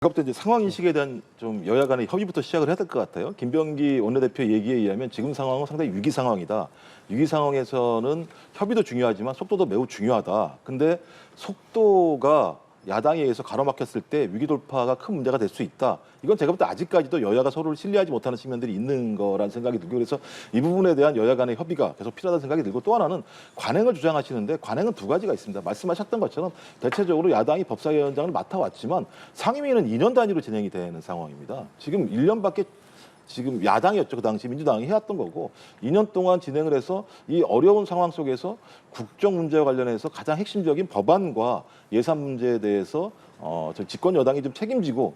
아까부터 이제 상황 인식에 대한 좀 여야 간의 협의부터 시작을 해야 될 것 같아요. 김병기 원내대표 얘기에 의하면 지금 상황은 상당히 위기 상황이다. 위기 상황에서는 협의도 중요하지만 속도도 매우 중요하다. 근데 속도가 야당에 의해서 가로막혔을 때 위기 돌파가 큰 문제가 될 수 있다. 이건 제가 볼 때 아직까지도 여야가 서로를 신뢰하지 못하는 측면들이 있는 거라는 생각이 들고, 그래서 이 부분에 대한 여야 간의 협의가 계속 필요하다는 생각이 들고, 또 하나는 관행을 주장하시는데 관행은 두 가지가 있습니다. 말씀하셨던 것처럼 대체적으로 야당이 법사위원장을 맡아왔지만 상임위는 2년 단위로 진행이 되는 상황입니다. 지금 1년밖에 지금 야당이었죠. 그 당시 민주당이 해왔던 거고, 2년 동안 진행을 해서 이 어려운 상황 속에서 국정 문제와 관련해서 가장 핵심적인 법안과 예산 문제에 대해서 좀 집권 여당이 좀 책임지고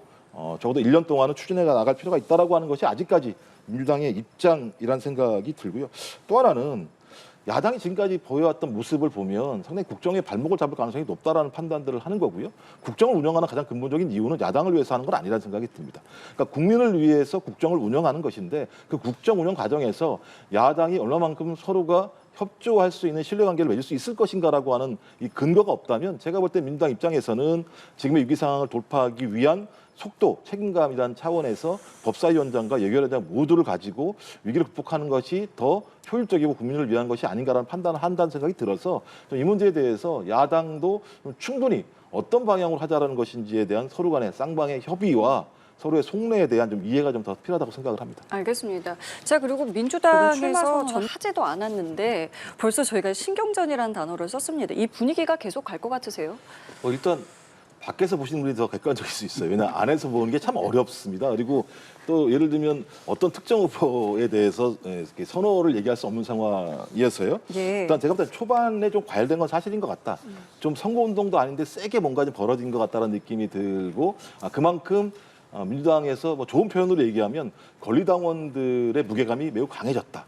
적어도 1년 동안은 추진해 나갈 필요가 있다라고 하는 것이 아직까지 민주당의 입장이란 생각이 들고요. 또 하나는 야당이 지금까지 보여왔던 모습을 보면 상당히 국정에 발목을 잡을 가능성이 높다라는 판단들을 하는 거고요. 국정을 운영하는 가장 근본적인 이유는 야당을 위해서 하는 건 아니라는 생각이 듭니다. 그러니까 국민을 위해서 국정을 운영하는 것인데, 그 국정 운영 과정에서 야당이 얼마만큼 서로가 협조할 수 있는 신뢰관계를 맺을 수 있을 것인가라고 하는 이 근거가 없다면, 제가 볼 때 민주당 입장에서는 지금의 위기 상황을 돌파하기 위한 속도, 책임감이라는 차원에서 법사위원장과 예결위원장 모두를 가지고 위기를 극복하는 것이 더 효율적이고 국민을 위한 것이 아닌가라는 판단을 한다는 생각이 들어서 이 문제에 대해서 야당도 충분히 어떤 방향으로 하자라는 것인지에 대한 서로 간의 쌍방의 협의와 서로의 속내에 대한 좀 이해가 좀 더 필요하다고 생각을 합니다. 알겠습니다. 자, 그리고 민주당에서 전 하지도 않았는데 벌써 저희가 신경전이라는 단어를 썼습니다. 이 분위기가 계속 갈 것 같으세요? 일단 밖에서 보시는 분이 더 객관적일 수 있어요. 왜냐하면 안에서 보는 게 참 어렵습니다. 그리고 또 예를 들면 어떤 특정 후보에 대해서 선호를 얘기할 수 없는 상황이어서요. 예. 일단 제가 볼 때 초반에 좀 과열된 건 사실인 것 같다. 좀 선거운동도 아닌데 세게 뭔가 좀 벌어진 것 같다는 느낌이 들고, 그만큼 민주당에서 뭐 좋은 표현으로 얘기하면 권리당원들의 무게감이 매우 강해졌다.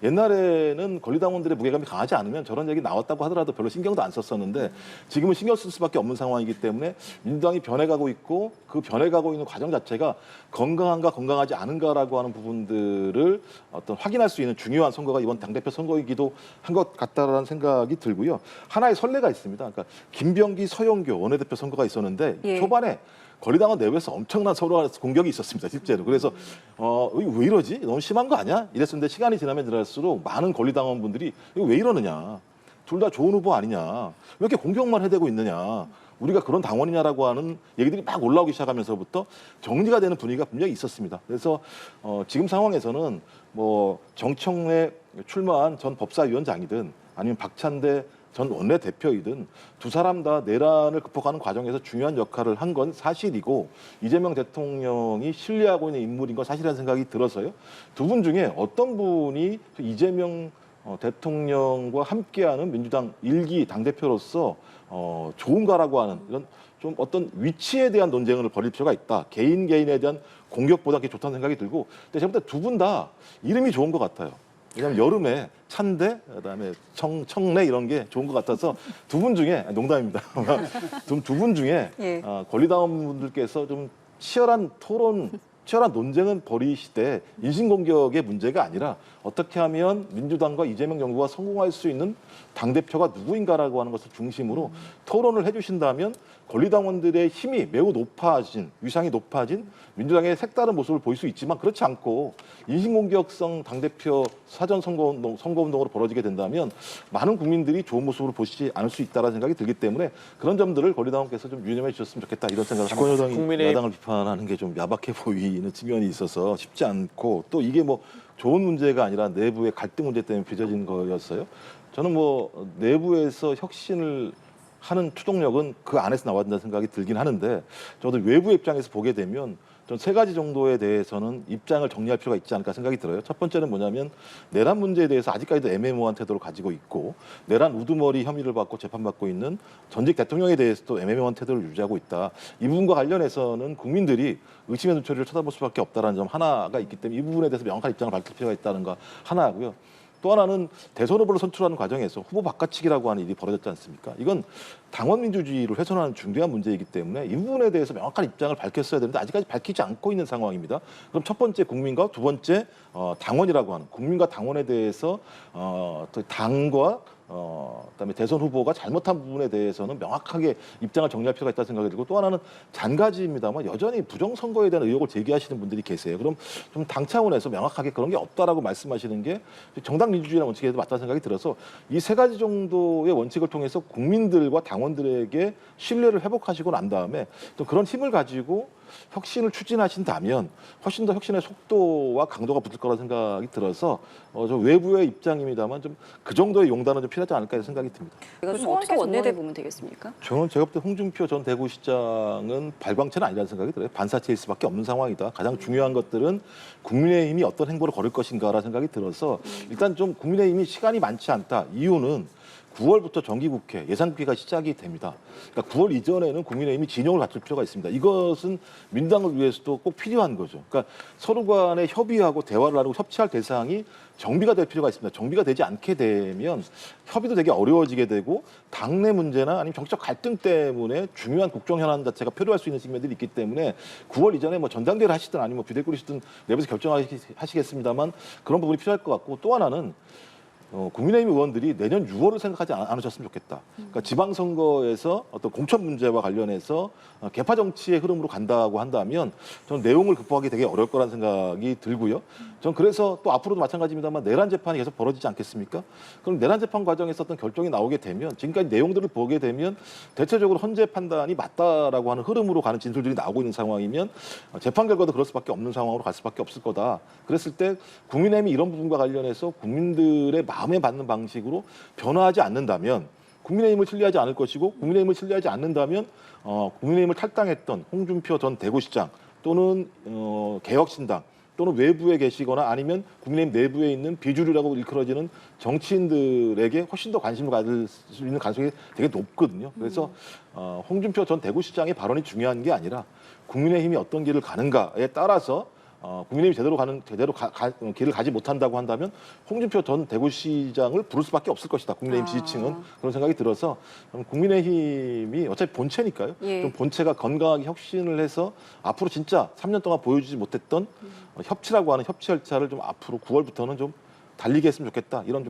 옛날에는 권리당원들의 무게감이 강하지 않으면 저런 얘기 나왔다고 하더라도 별로 신경도 안 썼었는데, 지금은 신경 쓸 수밖에 없는 상황이기 때문에 민주당이 변해가고 있고, 그 변해가고 있는 과정 자체가 건강한가 건강하지 않은가라고 하는 부분들을 어떤 확인할 수 있는 중요한 선거가 이번 당대표 선거이기도 한 것 같다라는 생각이 들고요. 하나의 선례가 있습니다. 그러니까 김병기, 서영교 원내대표 선거가 있었는데 초반에 권리당원 내부에서 엄청난 서로 공격이 있었습니다, 실제로. 그래서 왜 이러지? 너무 심한 거 아니야? 이랬었는데 시간이 지나면 지날수록 많은 권리당원분들이 이거 왜 이러느냐? 둘 다 좋은 후보 아니냐? 왜 이렇게 공격만 해대고 있느냐? 우리가 그런 당원이냐라고 하는 얘기들이 막 올라오기 시작하면서부터 정리가 되는 분위기가 분명히 있었습니다. 그래서 지금 상황에서는 뭐 정청래 출마한 전 법사위원장이든 아니면 박찬대 전 원내대표이든 두 사람 다 내란을 극복하는 과정에서 중요한 역할을 한 건 사실이고, 이재명 대통령이 신뢰하고 있는 인물인 건 사실이라는 생각이 들어서요. 두 분 중에 어떤 분이 이재명 대통령과 함께하는 민주당 1기 당대표로서 좋은가라고 하는 이런 좀 어떤 위치에 대한 논쟁을 벌일 필요가 있다. 개인에 대한 공격보다 그게 좋다는 생각이 들고, 근데 제가 볼 때 두 분 다 이름이 좋은 것 같아요. 왜냐하면 여름에 찬대, 그다음에 청래 이런 게 좋은 것 같아서 두 분 중에, 농담입니다. 두 분 중에 권리당원분들께서 좀 치열한 토론, 치열한 논쟁은 벌이시되 인신공격의 문제가 아니라 어떻게 하면 민주당과 이재명 정부가 성공할 수 있는 당대표가 누구인가라고 하는 것을 중심으로 토론을 해주신다면 권리당원들의 힘이 매우 높아진, 위상이 높아진 민주당의 색다른 모습을 보일 수 있지만, 그렇지 않고 인신공격성 당대표 사전 선거운동으로 벌어지게 된다면 많은 국민들이 좋은 모습으로 보시지 않을 수 있다는 생각이 들기 때문에 그런 점들을 권리당원께서 좀 유념해 주셨으면 좋겠다, 이런 생각을 합니다. 집권여당이 야당을 비판하는 게 좀 야박해 보이는 측면이 있어서 쉽지 않고, 또 이게 뭐 좋은 문제가 아니라 내부의 갈등 문제 때문에 빚어진 거였어요. 저는 뭐 내부에서 혁신을 하는 추동력은 그 안에서 나와야 된다는 생각이 들긴 하는데, 저도 외부 입장에서 보게 되면 전 세 가지 정도에 대해서는 입장을 정리할 필요가 있지 않을까 생각이 들어요. 첫 번째는 뭐냐면 내란 문제에 대해서 아직까지도 애매모호한 태도를 가지고 있고, 내란 우두머리 혐의를 받고 재판받고 있는 전직 대통령에 대해서도 애매모호한 태도를 유지하고 있다. 이 부분과 관련해서는 국민들이 의심의 눈초리를 쳐다볼 수밖에 없다는 점 하나가 있기 때문에 이 부분에 대해서 명확한 입장을 밝힐 필요가 있다는 거 하나고요. 또 하나는 대선 후보를 선출하는 과정에서 후보 바꿔치기라고 하는 일이 벌어졌지 않습니까? 이건 당원 민주주의를 훼손하는 중대한 문제이기 때문에 이 부분에 대해서 명확한 입장을 밝혔어야 되는데 아직까지 밝히지 않고 있는 상황입니다. 그럼 첫 번째 국민과 두 번째 당원이라고 하는, 국민과 당원에 대해서 당과 그다음에 대선 후보가 잘못한 부분에 대해서는 명확하게 입장을 정리할 필요가 있다는 생각이 들고 또 하나는 잔가지입니다만 여전히 부정선거에 대한 의혹을 제기하시는 분들이 계세요. 그럼 좀 당 차원에서 명확하게 그런 게 없다라고 말씀하시는 게 정당 민주주의라는 원칙에도 맞다는 생각이 들어서 이 세 가지 정도의 원칙을 통해서 국민들과 당원들에게 신뢰를 회복하시고 난 다음에 또 그런 힘을 가지고 혁신을 추진하신다면 훨씬 더 혁신의 속도와 강도가 붙을 거라는 생각이 들어서 저 외부의 입장입니다만 좀 그 정도의 용단은 좀 필요하지 않을까 생각이 듭니다. 이거 좀 어떻게 전망해 보면 되겠습니까? 저는 제가 볼 때 홍준표 전 대구시장은 발광체는 아니라는 생각이 들어요. 반사체일 수밖에 없는 상황이다. 가장 중요한 것들은 국민의힘이 어떤 행보를 걸을 것인가라는 생각이 들어서 일단 좀 국민의힘이 시간이 많지 않다. 이유는 9월부터 정기국회, 예산국회가 시작이 됩니다. 그러니까 9월 이전에는 국민의힘이 진영을 갖출 필요가 있습니다. 이것은 민당을 위해서도 꼭 필요한 거죠. 그러니까 서로 간에 협의하고 대화를 하고 협치할 대상이 정비가 될 필요가 있습니다. 정비가 되지 않게 되면 협의도 되게 어려워지게 되고 당내 문제나 아니면 정치적 갈등 때문에 중요한 국정 현안 자체가 표류할 수 있는 측면들이 있기 때문에 9월 이전에 뭐 전당대회를 하시든 아니면 뭐 비대꾸리시든 내부에서 결정하시겠습니다만 그런 부분이 필요할 것 같고 또 하나는 국민의힘 의원들이 내년 6월을 생각하지 않으셨으면 좋겠다. 그러니까 지방선거에서 어떤 공천 문제와 관련해서 개파 정치의 흐름으로 간다고 한다면 저는 내용을 극복하기 되게 어려울 거라는 생각이 들고요. 저는 그래서 또 앞으로도 마찬가지입니다만 내란 재판이 계속 벌어지지 않겠습니까? 그럼 내란 재판 과정에서 어떤 결정이 나오게 되면 지금까지 내용들을 보게 되면 대체적으로 헌재 판단이 맞다라고 하는 흐름으로 가는 진술들이 나오고 있는 상황이면 재판 결과도 그럴 수밖에 없는 상황으로 갈 수밖에 없을 거다. 그랬을 때 국민의힘이 이런 부분과 관련해서 국민들의 마음에 받는 방식으로 변화하지 않는다면 국민의힘을 신뢰하지 않을 것이고 국민의힘을 신뢰하지 않는다면 국민의힘을 탈당했던 홍준표 전 대구시장 또는 개혁신당 또는 외부에 계시거나 아니면 국민의힘 내부에 있는 비주류라고 일컬어지는 정치인들에게 훨씬 더 관심을 가질 수 있는 가능성이 되게 높거든요. 그래서 홍준표 전 대구시장의 발언이 중요한 게 아니라 국민의힘이 어떤 길을 가는가에 따라서 국민의힘이 제대로 길을 가지 못한다고 한다면 홍준표 전 대구시장을 부를 수밖에 없을 것이다. 국민의힘 지지층은 그런 생각이 들어서 국민의힘이 어차피 본체니까요. 예. 좀 본체가 건강하게 혁신을 해서 앞으로 진짜 3년 동안 보여주지 못했던 협치라고 하는 협치 열차를 좀 앞으로 9월부터는 좀 달리게 했으면 좋겠다. 이런 좀